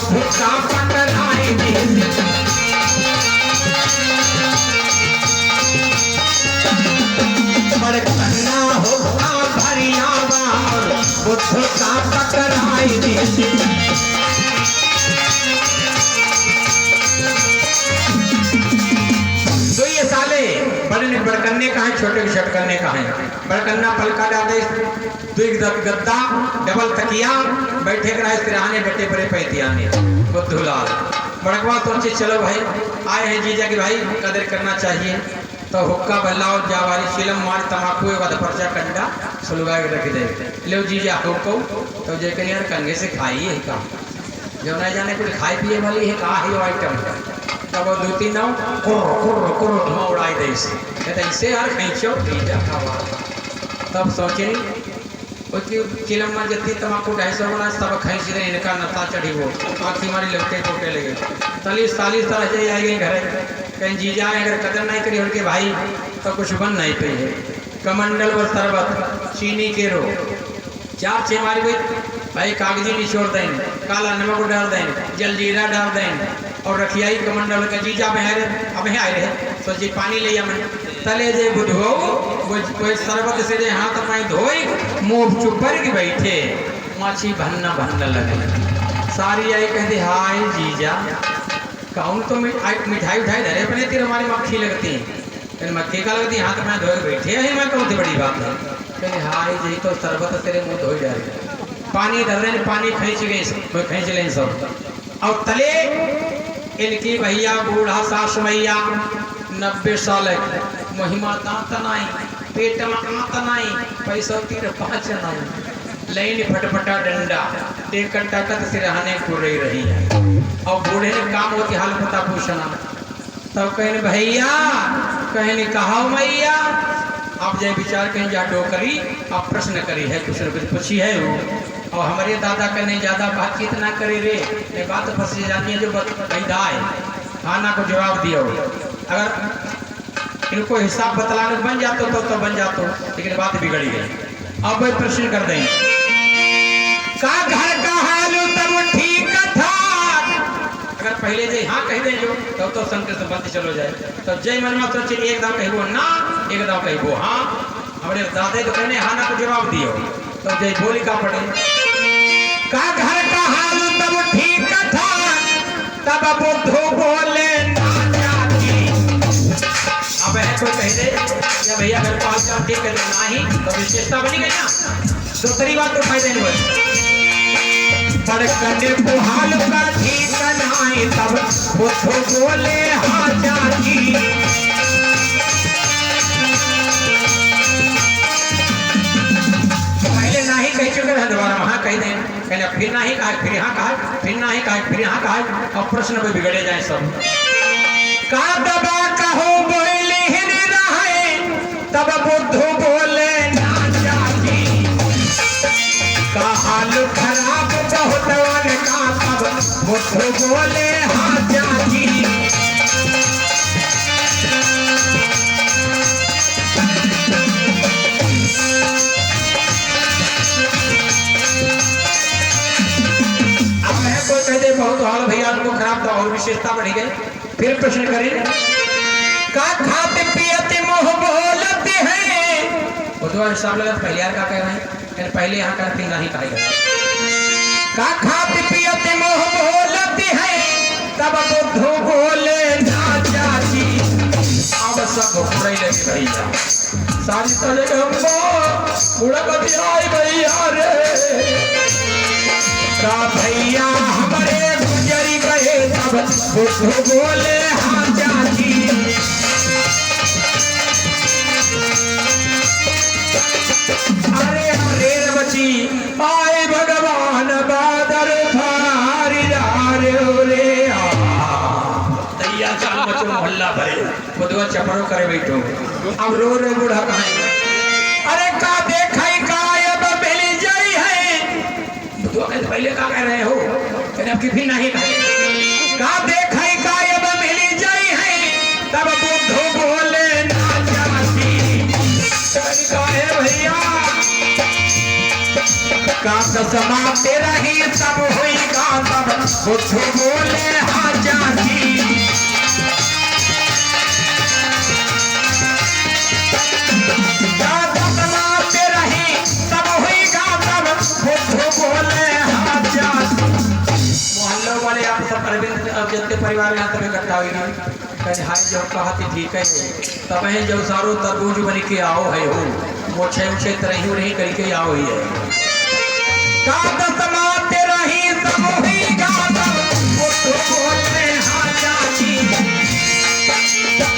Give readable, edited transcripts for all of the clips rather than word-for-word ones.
बुद्ध का पकड़ाएंगे। बड़कन्ना होगा भरियावा बुद्ध का पकड़ाएंगे। तो ये साले बड़े ने बड़कन्ने का है, छोटे के छटकन्ने का है। बड़कन्ना पलका डाले, गद्दा डबल तकिया बैठे कराए सिरहाने बटे बड़े पैतियाने बुद्धूलाल। बड़कवा सोचे चलो भाई आए हैं जीजा की भाई कदर करना चाहिए। तो हुक्का बल्लाओ जावारी शिलम मार तमाकू परचा कंडा सुलगा के रख दे लो जीजा हुक्को। तो जे कहीं यार कंगे से खाई है का जो नहीं जाने कुछ खाई पिए वाली है का है आइटम। तब वो 2-3 नाव कुर्र कुर्र कुर्र धुआं उड़ाई दे इसे यार खींचो जीजा खावा। तब सोचे उसकी चिलम में जत्ती तमाकू 250 बना तब खींच रहे इनका नता चढ़ी वो आँखी मारी लौटे पोटे लगे 40 तरह से आई गई घर कहीं जीजा अगर कदर नहीं करी उनके भाई तो कुछ बन नहीं पाई है। कमंडल व शरबत चीनी के रो 4-6 मारी गई भाई कागजी निचोड़ दें काला नमक डाल दें जलजीरा डाल दें और रखियाई कमंडल का जीजा बहरे अब आए रहे तो जी पानी ले तले जे बुधो कोई शरबत से जे हाथ पाए धोई मुंह चुपर के बैठे माछी भन्ना भन्ना लगे। सारी आई कहते हाय जीजा कौन तो मिठाई उठाई धरे अपने तेरे हमारी मक्खी लगती है मक्खी का लगती हाथ में धोए बैठे है मैं कौन सी बड़ी बात है। कहते हाय जी तो शरबत तेरे मुँह धोई जा रही पानी धर रहे पानी खींच गए खींच लें सब और तले इनकी भैया बूढ़ा सास मैया 90 साल महिमा दांत नाई पेट में आंत नाई पैसा तीर 5 नाई लाइन फटफटा डंडा एक ताकत सिरहाने को रही है। और बूढ़े ने काम होती हाल पता पूछना तब कहने भैया कहने कहा मैया आप जय विचार कहीं जा डोकरी आप प्रश्न करी है कुछ न कुछ पूछी है वो और हमारे दादा कहने ज्यादा बातचीत ना करे रे ये बात फंस जाती है जो है खाना को जवाब दियो अगर इनको हिसाब बतलाने बन जाते तो बन जाते लेकिन बात बिगड़ी गई। अब वही प्रश्न कर दें का घर का हाल तब ठीक था अगर पहले जे हाँ कह दे जो तो संकट से बंद चलो जाए तो जय मन में सोचे एक दाव कहबो ना एक दाव कहबो हाँ हमारे दादे तो कहने हाँ ना को जवाब दियो तो जय बोली का पड़े का घर का हाल तब ठीक था तब बुद्धू बोले ना जाती। अब है कोई कह दे या भैया मेरे पास काम ठीक करना नहीं तो विशेषता बनी गई ना दूसरी बात तो फायदे नहीं बड़कने को हाल का ठीक नहीं तब बुद्धू बोले हाँ जाती। नहीं कह चुके हैं दोबारा वहां कह दें कहने फिर नहीं कहा फिर यहाँ कहा फिर नहीं कहा फिर यहाँ कहा और प्रश्न में बिगड़े जाए सब का दबा कहो बोले ही रहे तब बुद्धू बोले ना जाती। का हाल खराब बहुत का तब बुद्धू बोले हाँ जाती। बहुत हाल भैया उनको खराब था और विशेषता बढ़ी गई। फिर प्रश्न करें का खाते पियते मोह बोलते हैं बुधवार हिसाब लगा पहले यार का कह रहे हैं पहले यहाँ का फिर नहीं कहेगा का खाते पियते मोह बोलते हैं तब बुद्धू बोले ना जाती। अब सब बुराई लगी भैया सारी तरह बुढ़ा कभी आई भैया रे का भैया हमारे गुजरी गए तब बुद्धू बोले हाँ जाती। अरे हरे बची आए भगवान बादर भारी रे तैयार चाल बचो मोहल्ला भरे बुधवा चपड़ो करे बैठो अब रो रे बूढ़ा कहाँ अरे का देखा पहले का कह रहे हो अब की भी नहीं का देखा गायब मिली जाई है तब बुद्धू बोले ना जाती। भैया का कसमा तेरा ही तब हुई का तब बुद्ध बोले हाँ चाची तमाते रही तब हुई गातब बुद्ध बोले हाँ चाची। मोहल्लों वाले आप सब अरविंद जितने परिवार यहाँ तब इकट्ठा हुई कहीं हाय जो कहा थी ठीक है तब है जो सारो तरबूज बन के आओ है हो मोछे उछे तरही उरही करके आओ ही है तमाते रही तब हुई गातब बुद्ध बोले हाँ चाची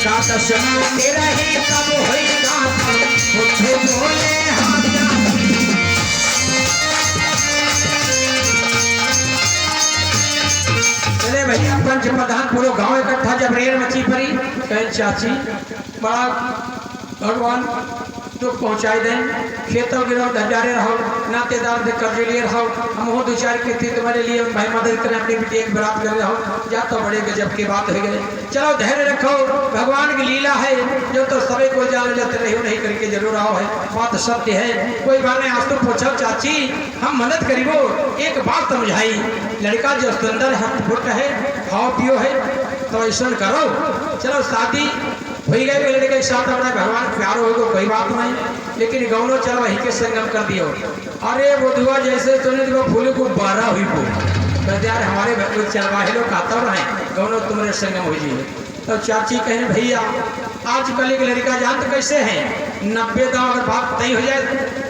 तमाते रही तब हुई गातब बुद्ध बोले हाँ चाची। चले भैया पंच प्रधान पूरे गांव इकट्ठा जब रेल मची पड़ी कहीं चाची बड़ा भगवान दुख पहुंचाई दें खेतों गिरो ढंजारे रहो नातेदार से कर्जे लिए रहो हम वो दो चार के थे तुम्हारे लिए भाई मदद करें अपनी बेटी एक बरात कर रहो या तो बड़े गजब की बात हो गई चलो धैर्य रखो भगवान की लीला है जो तो सभी को जान लेते रहो नहीं करके जरूर आओ है बात सत्य है कोई बात नहीं आज तो पूछो चाची हम मदद करीबो एक बात समझाई लड़का जो सुंदर है फुट है खाओ पियो है तो ऐसा करो चलो शादी वही गए लड़के के साथ अपना भगवान प्यार होगा कोई बात नहीं लेकिन गौनो चल वही के संगम कर दियो अरे वो दुआ जैसे तूने तो फूल को 12 हुई को तो यार हमारे चलवाहे लोग खाता रहे गौनो तुम्हारे संगम हो जाइए तो चाची कहें भैया आजकल एक लड़का जान तो कैसे है 90 दांव अगर बात तय हो जाए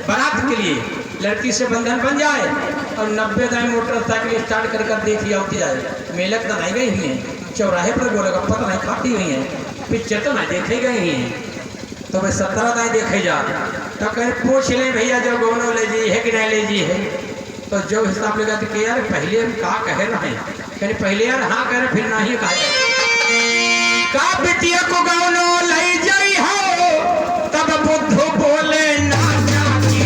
बारात के लिए लड़की से बंधन बन जाए और 90 दाएं मोटरसाइकिल स्टार्ट कर कर देख लिया होती जाए मेलक तो नहीं गई हुई है चौराहे पर गोलगप्पा तो नहीं खाती हुई है पिक्चर तो नहीं देखे गए हैं तो भाई 17 दाएं देखे जा तो कहीं पूछ लें भैया जो गोनो ले जी है कि नहीं ले जी है तो जो हिसाब लगा कि यार पहले हम कहा कह रहे हैं कहीं पहले यार हाँ कह रहे फिर ना ही का बिटिया को गौनो ले जाई हो तब बुद्ध बोले ना जाती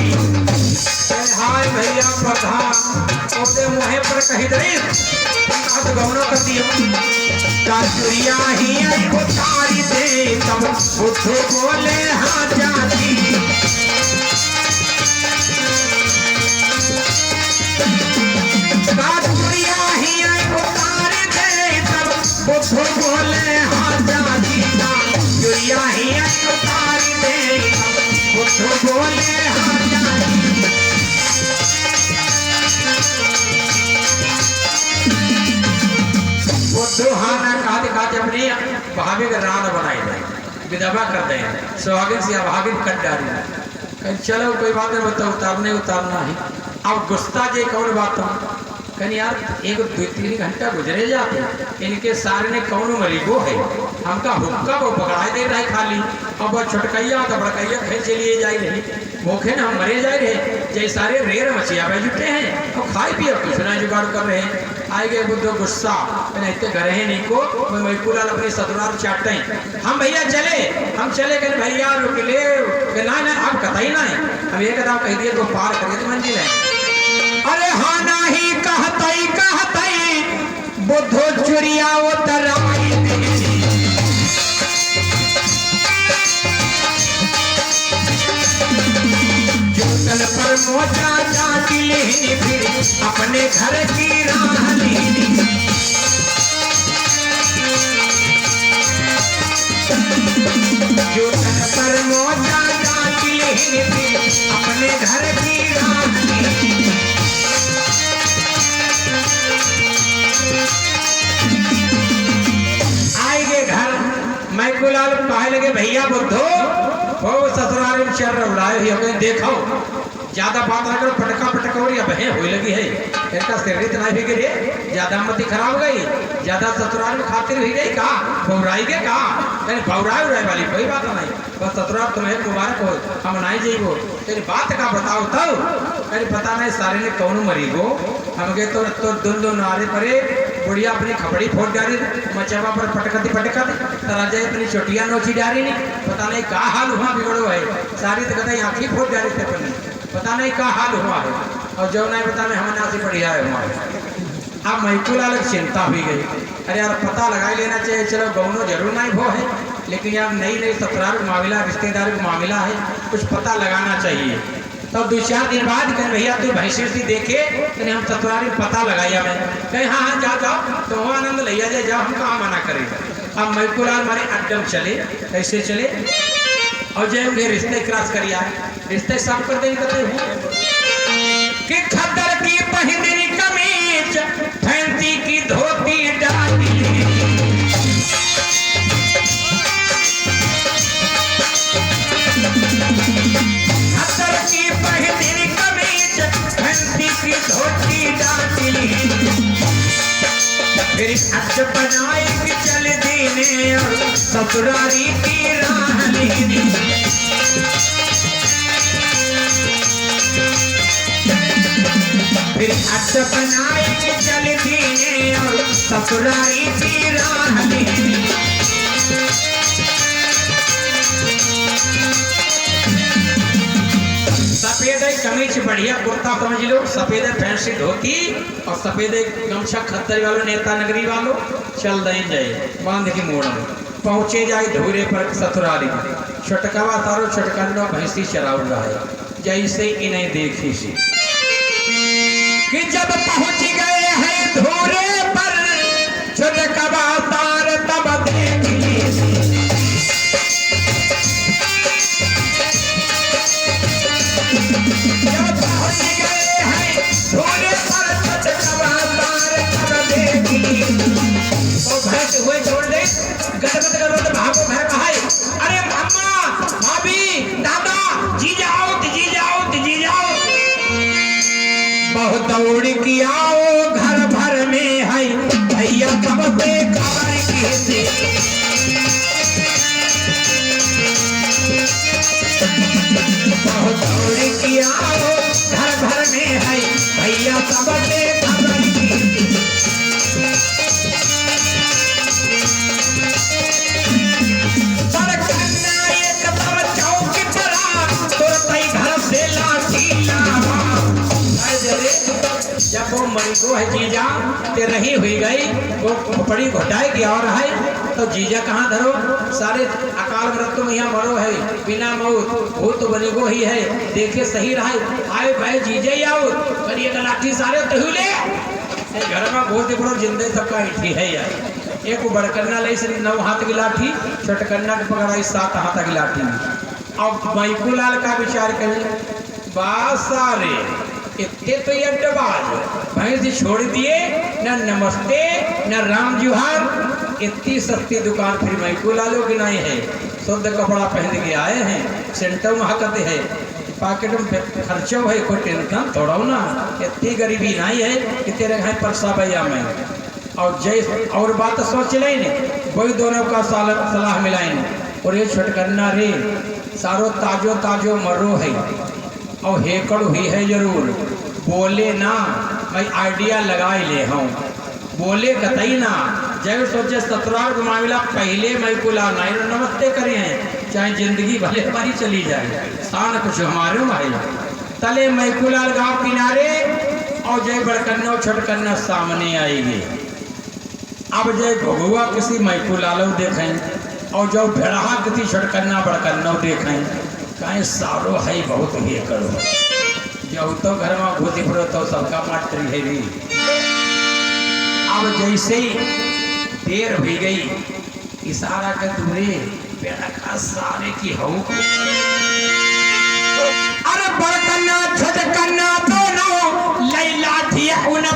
हाय भैया प्रधान ओते मुहे पर कही दे तो गौनो कर दियो काचुरिया ही उतारी दे तब बुद्ध बोले हाँ जाती काचुरिया ही उतारी दे तब बुद्ध बोले हाँ जाती काचुरिया ही उतारी दे तब बुद्ध बोले हाँ जाती। सुहाना काते काते अपनी भाभी का रान बनाई दे विधवा कर दे सुहागिन से भागिन कट डाली चलो कोई बात नहीं बताओ उतारना है अब गुस्सा जे कौन बात कहीं यार एक 2-3 घंटा गुजरे जाते इनके सारे ने कौन मरीगो है हमका हुक्का वो पकड़ाई दे रहा है खाली अब वो छुटकैया तो बड़कैया खेल चलिए जाए रही भूखे ना हम मरे जाए रहे जैसे सारे रेर मछिया पे जुटे हैं और खाए पिए कुछ ना जुगाड़ कर रहे हैं आए गए बुद्ध गुस्सा इतने घर है नहीं को मैं मैकुलाल अपने ससुराल चाटते हैं हम भैया चले गए भैया रुक ले ना अब कतई ना है हम एक कदम कह दिए तो पार करिए तो मंजिल है अरे हाँ नहीं कहतई बुद्ध चुरिया उतराई जूतल पर मोजा जाती लेनी फिर अपने घर की राह लेनी जूतल पर मोजा जाती लेनी फिर अपने घर की राह लेनी आएगे घर मैकुलाल कहे लगे भैया बुद्धो वो ससुराल में चल रहा है देखो ज्यादा बात ना करो पटका और बहन होने लगी है इनका सिर इतना भी गिरे ज्यादा मती खराब हो गई ज्यादा ससुराल में खातिर हुई गई कहा बौराई के कहा कहीं बौराई उड़ाई वाली कोई बात नहीं बस ससुराल तुम्हें मुबारक हो हम नहीं जाइबो तेरी बात का बताओ तब कहीं पता नहीं सारे ने कौन मरी गो हम गए तो दोनों नारे परे बुढ़िया अपनी खपड़ी फोड़ डाली मचवा पर पटकती राजा अपनी चोटिया नोची डाली नहीं पता नहीं क्या हाल हुआ बिगड़ो है सारी तो कहते आँखी फोड़ डाली थे अपनी पता नहीं क्या हाल हुआ है और जो नहीं पता नहीं हमारे से बढ़िया है हमारे अब मैकुलाल चिंता हुई गई अरे यार पता लगा लेना चाहिए चलो गौनो जरूर नहीं वो है लेकिन यार नई ससुराल का मामला रिश्तेदार का मामला है कुछ पता लगाना चाहिए तो 2-4 दिन बाद कहे भैया तू भैंसी देखे तो हम ससुरारी पता लगाया मैं कहे हाँ हाँ जा जाओ तो आनंद लिया जाए जाओ हम कहाँ मना करें। अब मैकुलाल हमारे अड्डम चले कैसे चले और जय उन्हें रिश्ते क्रॉस करिया रिश्ते सब कर देंगे कि खद्दर की पहनी कमीज फैंसी की धोती डाली खद्दर की पहनी कमीज फैंसी की धोती डाली फिर अच बनाए कि चल देने और ससुरारी की राह लेने फिर अच बनाए कि चल देने और ससुरारी की राह लेने सफेद कमीज बढ़िया कुर्ता समझ लो सफेद फैंसी धोती और सफेद गमछा खत्तर वालों नेता नगरी वालों चल दे जाए बांध के मोड़ में पहुंचे जाए धूरे पर ससुरारी छटकावा तारो छटकनो भैंसी चराउ रहा है जैसे इन्हें देखी सी कि जब पहुंच गए हैं धूरे पर छटकावा तार तब देखी भागो भर कहा अरे अम्मा भाभी दादा जी जाओ बहुत दौड़ की आओ घर भर में है भैया कब से खबर की बहुत दौड़ की आओ घर भर में है भैया कब से खबर की जब वो मरी को है जीजा ते रही हुई गई वो बड़ी घोटाई की और है तो जीजा कहाँ धरो सारे अकाल मृत्यु में यहाँ मरो है बिना मौत भूत बनी को ही है देखे सही रहे आए भाई जीजा ही आओ करिए लाठी सारे तहुले घर में बहुत बड़ो जिंदे सबका इठी है यार एक बड़कन्ना ले 9 हाथ की लाठी छोटकन्ना के पकड़ाई 7 हाथ की लाठी अब मैकुलाल का विचार करें बासारे इतने तो ये अड्डबाज भैंस छोड़ दिए न नमस्ते न राम जुहार इतनी सस्ती दुकान फिर मैकुलालों की नहीं है शुद्ध कपड़ा पहन के आए हैं सेंटर में हकते है पॉकेट में खर्चो है कोई टेंशन थोड़ा ना इतनी गरीबी नहीं है कि तेरे घर परसा भैया में और जय और बात सोच लेने वही दोनों का सलाह मिलाएंगे और ये छटकन्ना रे सारो ताजो ताजो मरो है और हेकड़ हुई है जरूर बोले ना मैं आइडिया लगा ही ले हूँ बोले कतई ना जब सोचे ससुराल का मामला पहले मैं कुला नहीं नमस्ते करे हैं चाहे जिंदगी भले हमारी चली जाए शान कुछ हमारे भाई तले मैकुलाल गांव किनारे और जय बड़कन्ना छोटकन्ना सामने आएगी अब जय भगुआ किसी मैकुलालो देखें और जो भेड़हा किसी छोटकन्ना बड़कन्ना देखें कहीं सारो है बहुत ही करो जब तो घर में घूती पड़ो तो सबका माट करी है भी अब जैसे ही देर हो गई इशारा कर दूरे बेड़ा का सारे की हो अरे बड़कन्ना छोटकन्ना दोनों लई लाठी उन